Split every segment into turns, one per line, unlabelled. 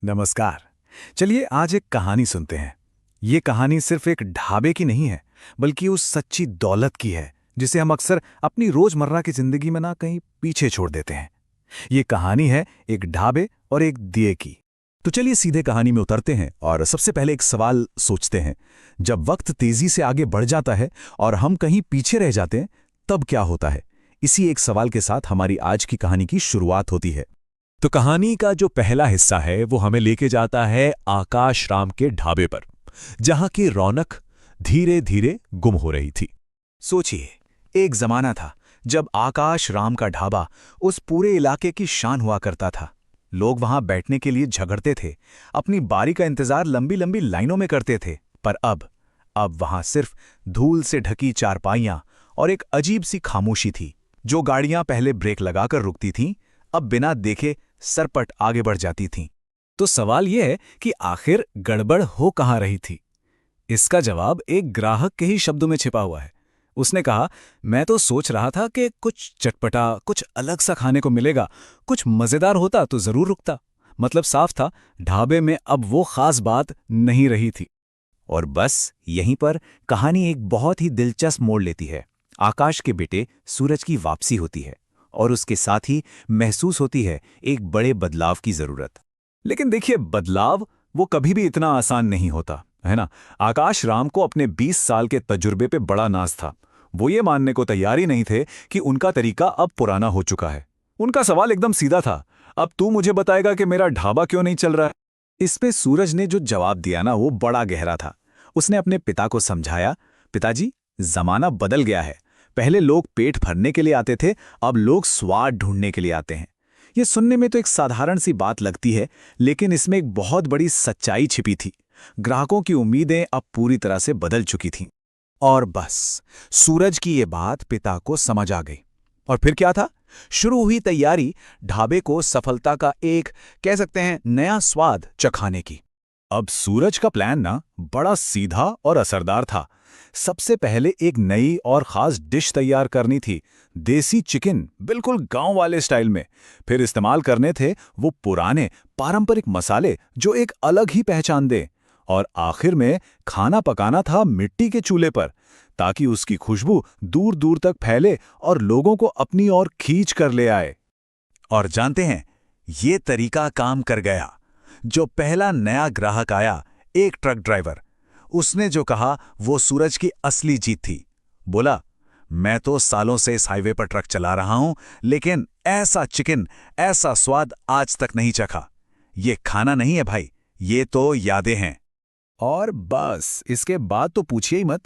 नमस्कार। चलिए आज एक कहानी सुनते हैं। ये कहानी सिर्फ एक ढाबे की नहीं है, बल्कि उस सच्ची दौलत की है जिसे हम अक्सर अपनी रोजमर्रा की जिंदगी में ना कहीं पीछे छोड़ देते हैं। ये कहानी है एक ढाबे और एक दिए की। तो चलिए सीधे कहानी में उतरते हैं और सबसे पहले एक सवाल सोचते हैं। जब वक्त तेजी से आगे बढ़ जाता है और हम कहीं पीछे रह जाते हैं, तब क्या होता है? इसी एक सवाल के साथ हमारी आज की कहानी की शुरुआत होती है। तो कहानी का जो पहला हिस्सा है वो हमें लेके जाता है आकाश राम के ढाबे पर, जहां की रौनक धीरे धीरे गुम हो रही थी। सोचिए, एक जमाना था जब आकाश राम का ढाबा उस पूरे इलाके की शान हुआ करता था। लोग वहां बैठने के लिए झगड़ते थे, अपनी बारी का इंतजार लंबी लंबी लाइनों में करते थे। पर अब वहां सिर्फ धूल से ढकी चारपाइयां और एक अजीब सी खामोशी थी। जो गाड़ियां पहले ब्रेक लगाकर रुकती थीं, अब बिना देखे सरपट आगे बढ़ जाती थीं। तो सवाल यह है कि आखिर गड़बड़ हो कहां रही थी? इसका जवाब एक ग्राहक के ही शब्दों में छिपा हुआ है। उसने कहा, मैं तो सोच रहा था कि कुछ चटपटा, कुछ अलग सा खाने को मिलेगा, कुछ मजेदार होता तो जरूर रुकता। मतलब साफ था, ढाबे में अब वो खास बात नहीं रही थी। और बस यहीं पर कहानी एक बहुत ही दिलचस्प मोड़ लेती है। आकाश के बेटे सूरज की वापसी होती है और उसके साथ ही महसूस होती है एक बड़े बदलाव की जरूरत। लेकिन देखिए, बदलाव वो कभी भी इतना आसान नहीं होता, है ना? आकाश राम को अपने 20 साल के तजुर्बे पे बड़ा नाज था। वो ये मानने को तैयार ही नहीं थे कि उनका तरीका अब पुराना हो चुका है। उनका सवाल एकदम सीधा था, अब तू मुझे बताएगा कि मेरा ढाबा क्यों नहीं चल रहा है? इस पे सूरज ने जो जवाब दिया ना, वो बड़ा गहरा था। उसने अपने पिता को समझाया, पिताजी, जमाना बदल गया है। पहले लोग पेट भरने के लिए आते थे, अब लोग स्वाद ढूंढने के लिए आते हैं। ये सुनने में तो एक साधारण सी बात लगती है, लेकिन इसमें एक बहुत बड़ी सच्चाई छिपी थी। ग्राहकों की उम्मीदें अब पूरी तरह से बदल चुकी थीं। और बस सूरज की ये बात पिता को समझ आ गई। और फिर क्या था? शुरू हुई तैयारी ढाबे को सफलता का एक, कह सकते हैं, नया स्वाद चखाने की। अब सूरज का प्लान ना बड़ा सीधा और असरदार था। सबसे पहले एक नई और खास डिश तैयार करनी थी, देसी चिकन, बिल्कुल गांव वाले स्टाइल में। फिर इस्तेमाल करने थे वो पुराने पारंपरिक मसाले जो एक अलग ही पहचान दे। और आखिर में खाना पकाना था मिट्टी के चूल्हे पर, ताकि उसकी खुशबू दूर दूर तक फैले और लोगों को अपनी ओर खींच कर ले आए। और जानते हैं, ये तरीका काम कर गया। जो पहला नया ग्राहक आया, एक ट्रक ड्राइवर, उसने जो कहा वो सूरज की असली जीत थी। बोला, मैं तो सालों से इस हाईवे पर ट्रक चला रहा हूं, लेकिन ऐसा चिकन, ऐसा स्वाद आज तक नहीं चखा। ये खाना नहीं है भाई, ये तो यादें हैं। और बस इसके बाद तो पूछिए ही मत।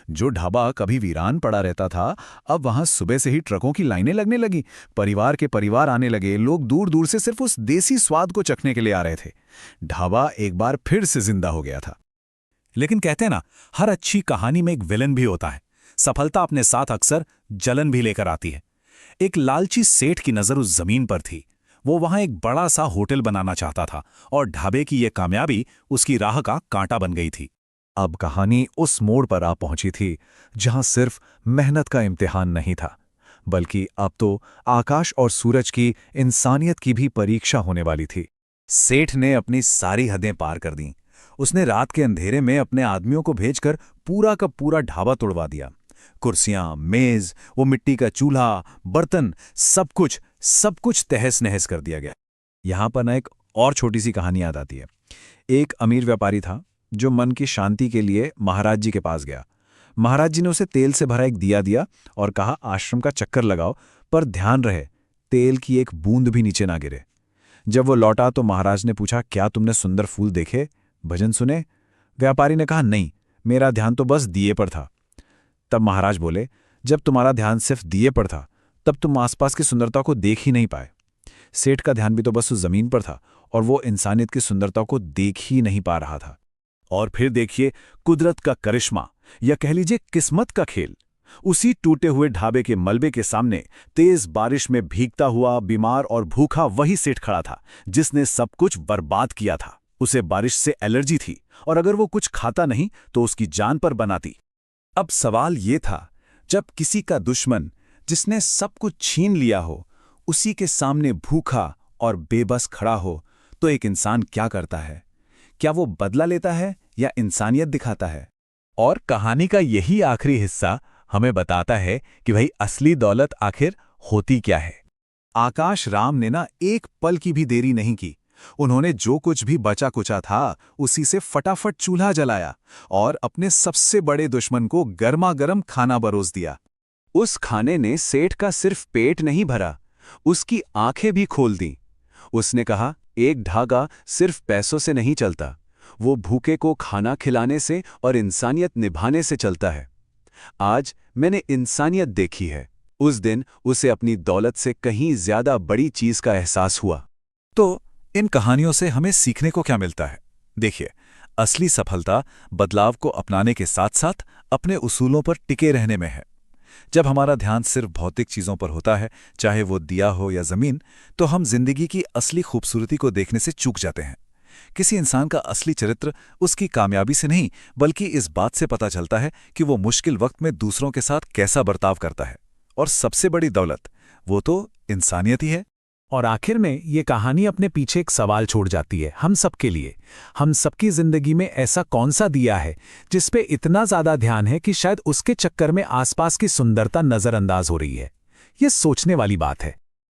जो ढाबा कभी वीरान पड़ा रहता था, अब वहां सुबह से ही ट्रकों की लाइनें लगने लगी। परिवार के परिवार आने लगे, लोग दूर दूर से सिर्फ उस देसी स्वाद को चखने के लिए आ रहे थे। ढाबा एक बार फिर से जिंदा हो गया था। लेकिन कहते हैं ना, हर अच्छी कहानी में एक विलन भी होता है। सफलता अपने साथ अक्सर जलन भी लेकर आती है। एक लालची सेठ की नजर उस जमीन पर थी। वो वहां एक बड़ा सा होटल बनाना चाहता था और ढाबे की यह कामयाबी उसकी राह का कांटा बन गई थी। अब कहानी उस मोड़ पर आ पहुंची थी जहां सिर्फ मेहनत का इम्तिहान नहीं था, बल्कि अब तो आकाश और सूरज की इंसानियत की भी परीक्षा होने वाली थी। सेठ ने अपनी सारी हदें पार कर दी। उसने रात के अंधेरे में अपने आदमियों को भेजकर पूरा का पूरा ढाबा तोड़वा दिया। कुर्सियां, मेज, वो मिट्टी का चूल्हा, बर्तन, सब कुछ तहस नहस कर दिया गया। यहां पर ना एक और छोटी सी कहानी याद आती है। एक अमीर व्यापारी था जो मन की शांति के लिए महाराज जी के पास गया। महाराज जी ने उसे तेल से भरा एक दिया दिया और कहा, आश्रम का चक्कर लगाओ, पर ध्यान रहे तेल की एक बूंद भी नीचे ना गिरे। जब वो लौटा तो महाराज ने पूछा, क्या तुमने सुंदर फूल देखे, भजन सुने? व्यापारी ने कहा, नहीं, मेरा ध्यान तो बस दिए पर था। तब महाराज बोले, जब तुम्हारा ध्यान सिर्फ दिए पर था, तब तुम आसपास की सुंदरता को देख ही नहीं पाए। सेठ का ध्यान भी तो बस उस जमीन पर था और वो इंसानियत की सुंदरता को देख ही नहीं पा रहा था। और फिर देखिए, कुदरत का करिश्मा, या कह लीजिए किस्मत का खेल। उसी टूटे हुए ढाबे के मलबे के सामने तेज बारिश में भीगता हुआ, बीमार और भूखा वही सेठ खड़ा था जिसने सब कुछ बर्बाद किया था। उसे बारिश से एलर्जी थी और अगर वो कुछ खाता नहीं तो उसकी जान पर बनाती। अब सवाल ये था, जब किसी का दुश्मन जिसने सब कुछ छीन लिया हो, उसी के सामने भूखा और बेबस खड़ा हो,
तो एक इंसान क्या करता है? क्या वो बदला लेता है या इंसानियत दिखाता है? और कहानी का यही आखिरी हिस्सा हमें बताता है कि भाई असली दौलत आखिर होती क्या है।
आकाश राम ने ना एक पल की भी देरी नहीं की। उन्होंने जो कुछ भी बचा कुचा था उसी से फटाफट चूल्हा जलाया और अपने सबसे बड़े दुश्मन को गर्मा गर्म खाना बरोस दिया।
उस खाने ने सेठ का सिर्फ पेट नहीं भरा, उसकी आंखें भी खोल दी। उसने कहा, एक धागा सिर्फ पैसों से नहीं चलता, वो भूखे को खाना खिलाने से और इंसानियत निभाने से चलता है। आज मैंने इंसानियत देखी है। उस दिन उसे अपनी दौलत से कहीं ज्यादा बड़ी चीज का एहसास हुआ।
तो इन कहानियों से हमें सीखने को क्या मिलता है? देखिए, असली सफलता बदलाव को अपनाने के साथ साथ अपने उसूलों पर टिके रहने में है। जब हमारा ध्यान सिर्फ भौतिक चीजों पर होता है, चाहे वो दिया हो या जमीन, तो हम जिंदगी की असली खूबसूरती को देखने से चूक जाते हैं। किसी इंसान का असली चरित्र उसकी कामयाबी से नहीं, बल्कि इस बात से पता चलता है कि वो मुश्किल वक्त में दूसरों के साथ कैसा बर्ताव करता है। और सबसे बड़ी दौलत, वो तो इंसानियत ही है। और आखिर में ये कहानी अपने पीछे एक सवाल छोड़ जाती है हम सबके लिए। हम सबकी जिंदगी में ऐसा कौन सा दिया है जिस पे इतना ज्यादा ध्यान है कि शायद उसके चक्कर में आसपास की सुंदरता नजरअंदाज हो रही है? ये सोचने वाली बात है।